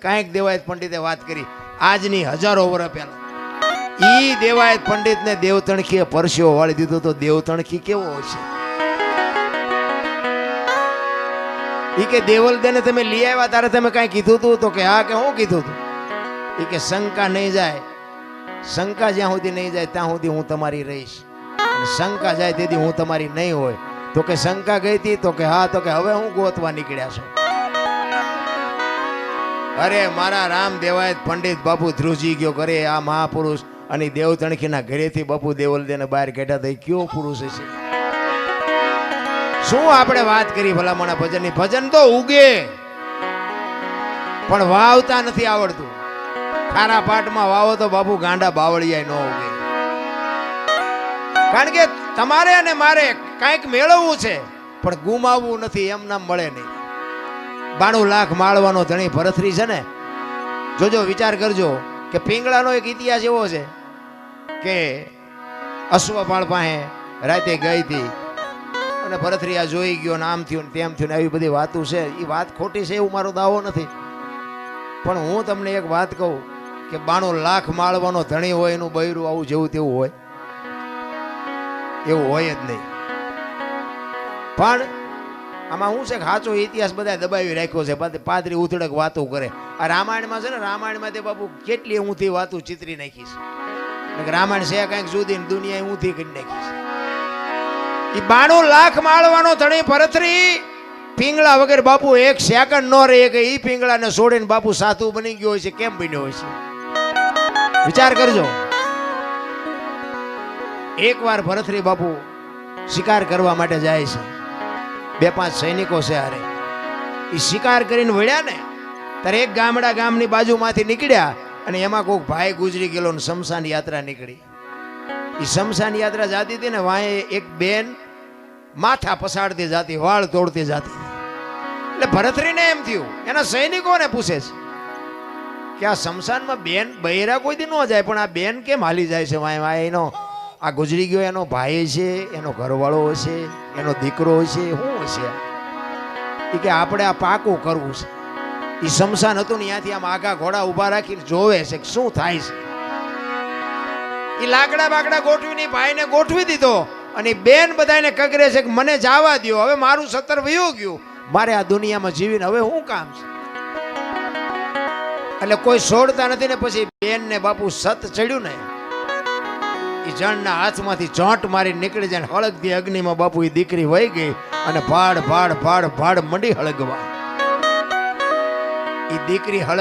કાંઈક દેવાયત પંડિતે વાત કરી આજની હજારો વર્ષ પહેલા. ઈ દેવાયત પંડિતને દેવતણખીએ પરસ્યો વાળી દીધો તો દેવતણખી કેવો હશે? ઈ કે દેવલદેને તમે લઈ આવ્યા ત્યારે તમે કાંઈ કીધું તું? તો કે હા. કે હું કીધું તું? ઈ કે શંકા નહીં જાય, શંકા જ્યાં સુધી નહીં જાય ત્યાં સુધી હું તમારી રહીશ, અને શંકા જાય તેથી હું તમારી નહીં હોય. તો કે શંકા ગઈ હતી? તો કે હા. તો કે હવે હું ગોતવા નીકળ્યા છો? અરે મારા રામ દેવાયત પંડિત બાપુ ધ્રુજી ગયો કરે આ મહાપુરુષ, અને દેવતણખીના ઘરેથી બાપુ દેવલદેને બહાર કાઢ્યા તો કયો પુરુષ હશે? શું આપણે વાત કરી ભલામણા ભજનની? ભજન તો ઉગે પણ વાવતા નથી આવડતું. ખારા પાટમાં વાવો તો બાપુ ગાંડા બાવળિયા ન ઉગે. કારણ કે તમારે અને મારે કાંઈક મેળવવું છે પણ ગુમાવવું નથી, એમ નામ મળે નહીં. 92 લાખ માળવાનો ધણી ભરથરી છે ને, જોજો વિચાર કરજો કે પિંગળાનો એક ઇતિહાસ એવો છે કે અશ્વપાળ પાસે રાતે ગઈ હતી અને ભરથરી આ જોઈ ગયો ને આમ થયું ને તેમ થયું ને આવી બધી વાતો છે. એ વાત ખોટી છે એવું મારો દાવો નથી, પણ હું તમને એક વાત કહું કે 92 લાખ માળવાનો ધણી હોય એનું બૈરું આવું જેવું તેવું હોય? એવું હોય જ નહીં. પણ આમાં શું છે કે સાચો ઇતિહાસ બધા દબાવી રાખ્યો છે, પાદરી ઉથડક વાતો કરે. આ રામાયણમાં છે ને, રામાયણમાં તે બાપુ કેટલી ઊંધી વાતો ચિતરી નાખીશ. રામાયણ છે કંઈક જુદી ને દુનિયા ઊંધી કરી નાખીશ. એ 92 લાખ માળવાનો ધણી ભરથરી પિંગળા વગર બાપુ એક સેકન્ડ નો રહે કે ઈ પિંગળાને છોડીને બાપુ સાધુ બની ગયો હોય છે. કેમ બન્યો હોય છે? વિચાર કરજો. એકવાર ભરથરી બાપુ શિકાર કરવા માટે જાય છે, 2-5 સૈનિકો છે હારે. એ શિકાર કરીને વળ્યા ને ત્યારે એક ગામની બાજુમાંથી નીકળ્યા અને એમાં કોઈક ભાઈ ગુજરી ગયેલો ને શમશાન યાત્રા નીકળી. એ શમશાન યાત્રા જાતી હતી ને વાંહે એક બેન માથા પસાડતી જાતી, વાળ તોડતી જાતી. એટલે ભરથરીને એમ થયું, એના સૈનિકોને પૂછે છે કે આ શમશાનમાં બેન બૈરા કોઈ દી ન જાય પણ આ બેન કેમ હાલી જાય છે? વાંહે એનો આ ગુજરી ગયો એનો ભાઈ છે, એનો ઘરવાળો હશે, એનો દીકરો હશે, શું હશે? એ કે આપણે આ પાકું કરવું છે. એ શમશાન હતું ને ત્યાંથી આમ આગા ઘોડા ઉભા રાખીને જોવે છે કે શું થાય છે. એ લાકડા બાકડા ગોઠવીને ભાઈને ગોઠવી દીધો અને બેન બધાને કગરે છે કે મને જવા દો, હવે મારું 17 વયું ગયું, મારે આ દુનિયામાં જીવીને હવે શું કામ છે? એટલે કોઈ છોડતા નથી ને પછી બેન ને બાપુ સત ચડ્યું ને એ જણના હાથમાંથી ચોંટ મારી નીકળી જાય, હળગતી અગ્નિમાં બાપુ એ દીકરી વહી ગઈ અને ભાડ ભાડ ભાડ ભાડ મંડી હળગવા. એ દીકરી હળગ